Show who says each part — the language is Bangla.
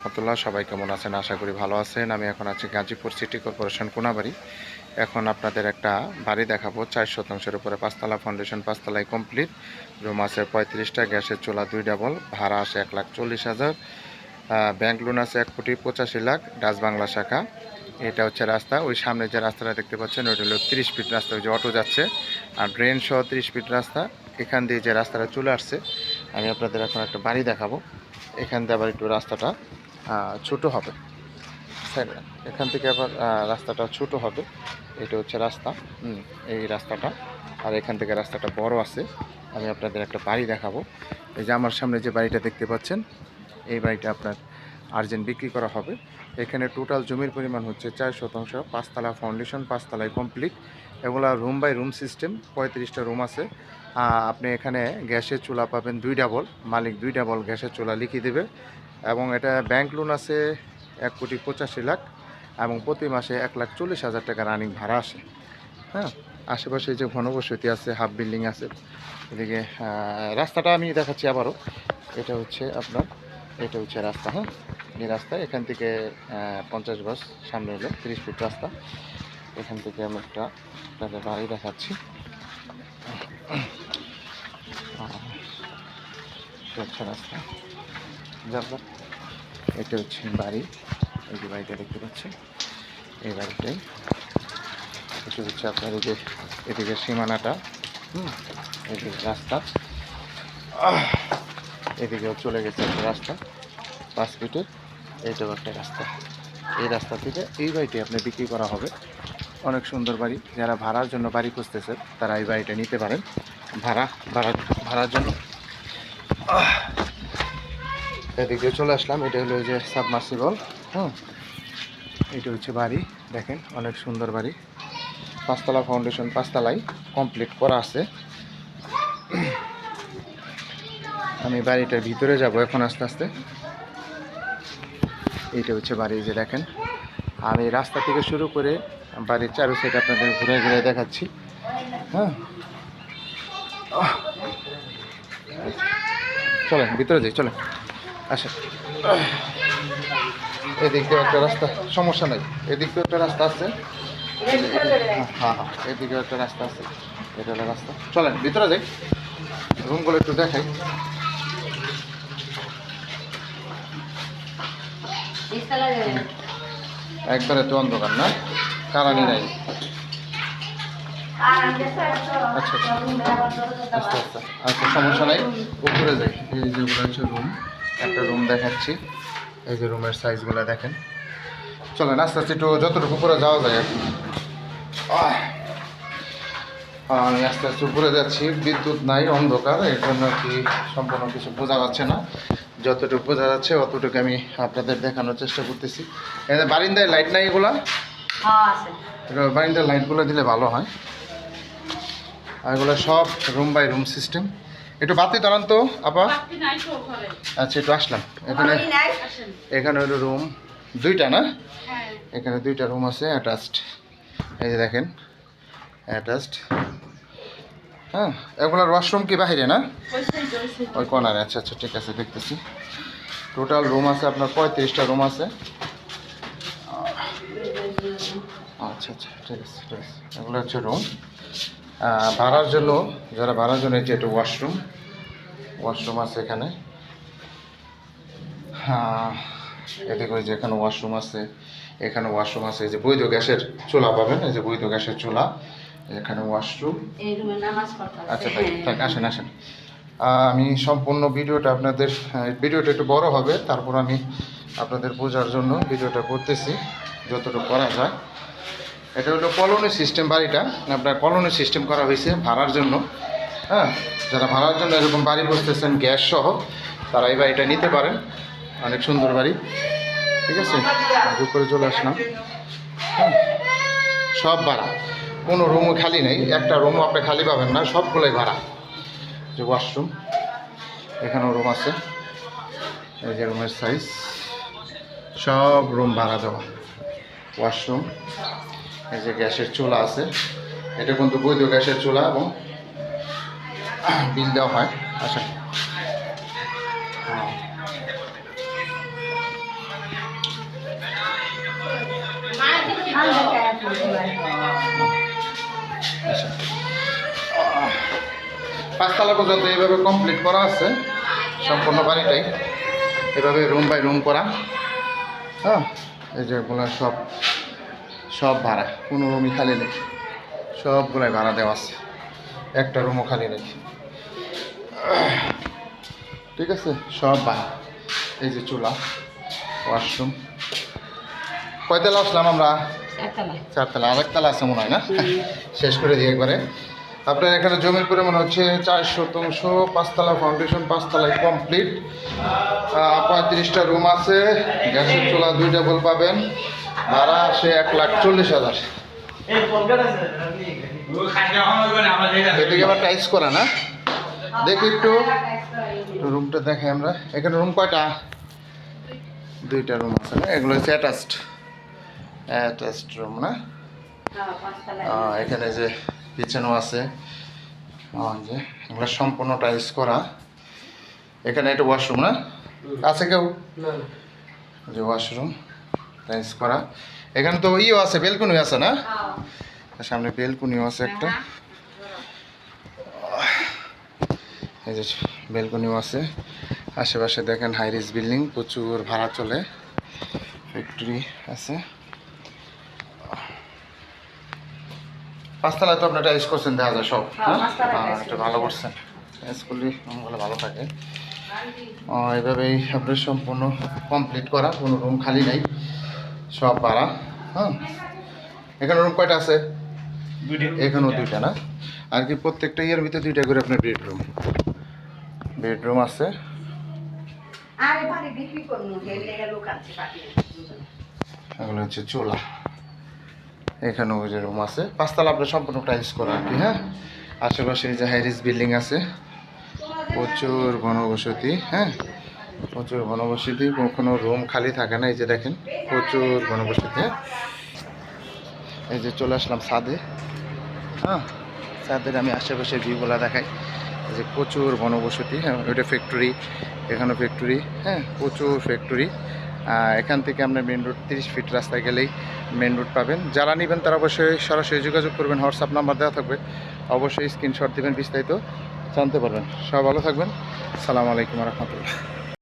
Speaker 1: রহমতুল্লাহ। সবাই কেমন আছেন? আশা করি ভালো আছেন। আমি এখন আছি গাজীপুর সিটি কর্পোরেশন কোনাবাড়ি। এখন আপনাদের একটা বাড়ি দেখাবো 4 শতাংশের উপরে, 5 তলা ফাউন্ডেশন, 5 তলায় কমপ্লিট। রুম আছে 35টা, গ্যাসের চুলা 2 ডাবল, ভাড়া আসে 1,40,000, ব্যাংক লোন আছে 1,85,00,000, ডাচ বাংলা শাখা। এটা হচ্ছে রাস্তা। ওই সামনে যে রাস্তাটা দেখতে পাচ্ছেন ওইটা হলো 30 ফিট রাস্তা, ওই যে অটো যাচ্ছে, আর ড্রেন সহ 30 ফিট রাস্তা। এখান দিয়ে যে রাস্তাটা চলে আসছে, আমি আপনাদের এখন একটা বাড়ি দেখাবো। এখান দিয়ে আবার একটু রাস্তাটা ছোটো হবে, এখান থেকে আবার রাস্তাটা ছোট হবে। এটা হচ্ছে রাস্তা, এই রাস্তাটা। আর এখান থেকে রাস্তাটা বড় আছে। আমি আপনাদের একটা বাড়ি দেখাবো। এই যে আমার সামনে যে বাড়িটা দেখতে পাচ্ছেন, এই বাড়িটা আপনার আর্জেন্ট বিক্রি করা হবে। এখানে টোটাল জমির পরিমাণ হচ্ছে 4 শতাংশ, 5 তলা ফাউন্ডেশন, 5 তলায় কমপ্লিট। এগুলা রুম বাই রুম সিস্টেম, 35টা রুম আছে। আপনি এখানে গ্যাসের চুলা পাবেন 2 ডাবল, মালিক 2 ডাবল গ্যাসের চুলা লিখিয়ে দেবে। এবং এটা ব্যাংক লোন আছে 1,85,00,000, এবং প্রতি মাসে 1,40,000 টাকা রানিং ভাড়া আসে। হ্যাঁ, আশেপাশে যে ঘনবসতি আছে, হাফ বিল্ডিং আছে। এদিকে রাস্তাটা আমি দেখাচ্ছি আবারও। এটা হচ্ছে আপনার, এটা হচ্ছে রাস্তা। হ্যাঁ, এই রাস্তা এখান থেকে 50 গজ সামনে হলো 30 ফিট রাস্তা। এখান থেকে আমি একটা আপনাদের বাড়ি দেখাচ্ছি। এটা হচ্ছে রাস্তা, যাবার এটা হচ্ছে বাড়ি। এই যে বাড়িটা দেখতে পাচ্ছেন, এই বাড়িটাই। এটা হচ্ছে আপনার এই যে এদিকে সীমানাটা, এই যে রাস্তা, এদিকেও চলে গেছে একটা রাস্তা 5 ফিটের, এইটাও একটা রাস্তা। এই রাস্তা থেকে এই বাড়িটি আপনি বিক্রি করা হবে। অনেক সুন্দর বাড়ি। যারা ভাড়ার জন্য বাড়ি খুঁজতেছে তারা এই বাড়িটা নিতে পারেন ভাড়ার জন্য। এদিকে চলে আসলাম। এটা হলো যে সাবমার্সিবল। এটা হচ্ছে বাড়ি, দেখেন অনেক সুন্দর বাড়ি। 5 তলা ফাউন্ডেশন, 5 তলায় কমপ্লিট করা আছে। আমি বাড়িটার ভিতরে যাব এখন আস্তে আস্তে। এইটা হচ্ছে বাড়ি, যে দেখেন আমি রাস্তা থেকে শুরু করে বাড়ির চারু সাইড আপনাদের ঘুরে ঘুরে দেখাচ্ছি। হ্যাঁ, চলেন ভিতরে যাই, চলেন আসেন। এদিক দিয়ে একটা রাস্তা, সমস্যা নাই, এদিক দিয়ে একটা রাস্তা আছে। হ্যাঁ, এদিকে একটা রাস্তা আছে, এটা হলো রাস্তা। চলেন ভিতরে যাই, রুমগুলো একটু দেখাই। একবারে তো অন্ধকার না, কারানি নাই। আচ্ছা আচ্ছা আচ্ছা আচ্ছা, সমস্যা নাই, উপরে যাই। এই যেগুলো হচ্ছে রুম, একটা রুম দেখাচ্ছি। এই যে রুমের সাইজগুলো দেখেন। চলেন আস্তে আস্তে একটু যতটুকু উপরে যাওয়া যায় আর কি। আমি আস্তে আস্তে উপরে যাচ্ছি, বিদ্যুৎ নাই, অন্ধকার, এর জন্য কি সম্পূর্ণ কিছু বোঝা যাচ্ছে না। যতটুকু বোঝা যাচ্ছে অতটুকু আমি আপনাদের দেখানোর চেষ্টা করতেছি। বারিন্দায় লাইট নাই, এগুলা বারিন্দার লাইটগুলো দিলে ভালো হয়। আর এগুলো সব রুম বাই রুম সিস্টেম। একটু বাতি ধরান তো আপা। আচ্ছা, একটু আসলাম। এখানে হলো রুম 2টা না, এখানে 2টা রুম আছে অ্যাটাচড। এই যে দেখেন অ্যাটাচড। হ্যাঁ, এগুলোর ওয়াশরুম কি বাহিরে না, ওই কর্নারে? আচ্ছা আচ্ছা, ঠিক আছে, দেখতেছি। টোটাল রুম আছে আপনার 35টা রুম আছে। আচ্ছা আচ্ছা, ঠিক আছে ঠিক আছে। এগুলো হচ্ছে রুম ভাড়ার জন্য, যারা ভাড়ার জন্য। এই যে একটা ওয়াশরুম আছে এখানে। হ্যাঁ, এদিকে ওই যে এখানে ওয়াশরুম আছে, এখানে ওয়াশরুম আছে। এই যে বৈধ গ্যাসের চুলা পাবেন, এই যে বৈধ গ্যাসের চুলা, এখানে ওয়াশরুম। আচ্ছা থাক, আসেন আসেন। আমি সম্পূর্ণ ভিডিওটা আপনাদের, ভিডিওটা একটু বড় হবে, তারপর আমি আপনাদের বোঝার জন্য ভিডিওটা করতেছি যতটুকু করা যায়। এটা হলো কলোনি সিস্টেম বাড়িটা, আপনার কলোনি সিস্টেম করা হয়েছে ভাড়ার জন্য। হ্যাঁ, যারা ভাড়ার জন্য এরকম বাড়ি বসতেছেন গ্যাস সহ, তারা এই বাড়িটা নিতে পারেন। অনেক সুন্দর বাড়ি, ঠিক আছে। উপরে চলে আসলাম। হ্যাঁ, সব ভাড়া, কোনো রুমও খালি নেই, একটা রুমও আপনি খালি পাবেন না, সবগুলোই ভাড়া। যে ওয়াশরুম, এখানেও রুম আছে। এই যে রুমের সাইজ, সব রুম ভাড়া দেওয়া। ওয়াশরুম, এই যে গ্যাসের চুলা আছে, এটা কিন্তু বৈধ গ্যাসের চুলা এবং বিল দেওয়া হয়। আচ্ছা, পাঁচতলা পর্যন্ত এইভাবে কমপ্লিট করা আছে সম্পূর্ণ বাড়িটাই, এভাবে রুম বাই রুম করা। হ্যাঁ, এই যেগুলো সব সব ভাড়া, কোনো রুমই খালি নেই, সবগুলাই ভাড়া দেওয়া আছে, একটা রুমও খালি নেই। ঠিক আছে, সব ভাড়া। এই যে চুলা, ওয়াশরুম। কয়তলা আসলাম আমরা? চারতলা, আরেকতলা আছে মনে হয় না? শেষ করে দিই একবারে। আপনার এখানে জমির পরিমাণ হচ্ছে 4 শতাংশ, 5তলা ফাউন্ডেশন, 5তলায় কমপ্লিট, 35টা রুম আছে, গ্যাসের চুলা 2 ডাবল পাবেন, ভাড়া আসে 1,40,000। এদিকে আবার টাইলস করা না? দেখি একটু রুমটা দেখে আমরা। এখানে রুম কয়টা? 2টা রুম আছে না? এগুলো হচ্ছে অ্যাটাচড রুম না? এখানে যে কিচেনও আছে, যে এগুলো সম্পূর্ণ টাইলস করা। এখানে একটা ওয়াশরুম না আছে, কেউ যে ওয়াশরুম টাইলস করা। এখানে তো ইও আছে, বেলকুনি আছে না? সামনে বেলকুনিও আছে একটা, এই যে বেলকুনিও আছে। আশেপাশে দেখেন হাইরিস বিল্ডিং, প্রচুর ভাড়া চলে, ফ্যাক্টরি আছে। 5তলায় তো আপনার টাইলস করছেন, দেখা যায় সব। হ্যাঁ, এটা ভালো করছেন, টাইলস করলে ভালো থাকে। এইভাবেই আপনার সম্পূর্ণ কমপ্লিট করা, কোনো রুম খালি নাই, সব ভাড়া। হ্যাঁ, এখানে রুম কয়টা আছে? এখানেও 2টা না? আর কি প্রত্যেকটা ইয়ের ভিতরে 2টা করে আপনার বেডরুম আছে। এগুলো হচ্ছে চুলা। এখানেও যে রুম আছে, 5তলা আপনার সম্পূর্ণ টাইলস করা আর কি। হ্যাঁ, আশেপাশে যে হাইরিস বিল্ডিং আছে, প্রচুর ঘনবসতি। হ্যাঁ, প্রচুর ঘনবসতি, কোনো রুম খালি থাকে না। এই যে দেখেন প্রচুর ঘনবসতি। হ্যাঁ, এই যে চলে আসলাম ছাদে। হ্যাঁ, ছাদের আমি আশেপাশে ভিউগুলো দেখাই। এই যে প্রচুর ঘনবসতি। হ্যাঁ, ওইটা ফ্যাক্টরি, এখানেও ফ্যাক্টরি। হ্যাঁ, প্রচুর ফ্যাক্টরি। এখান থেকে আপনার মেন রোড 30 ফিট রাস্তায় গেলেই মেন রোড পাবেন। যারা নেবেন তারা অবশ্যই সরাসরি যোগাযোগ করবেন, হোয়াটসঅ্যাপ নাম্বার দেওয়া থাকবে, অবশ্যই স্ক্রিনশট দেবেন, বিস্তারিত জানতে পারবেন। সবাই ভালো থাকবেন। আসসালামু আলাইকুম রহমতুল্লাহ।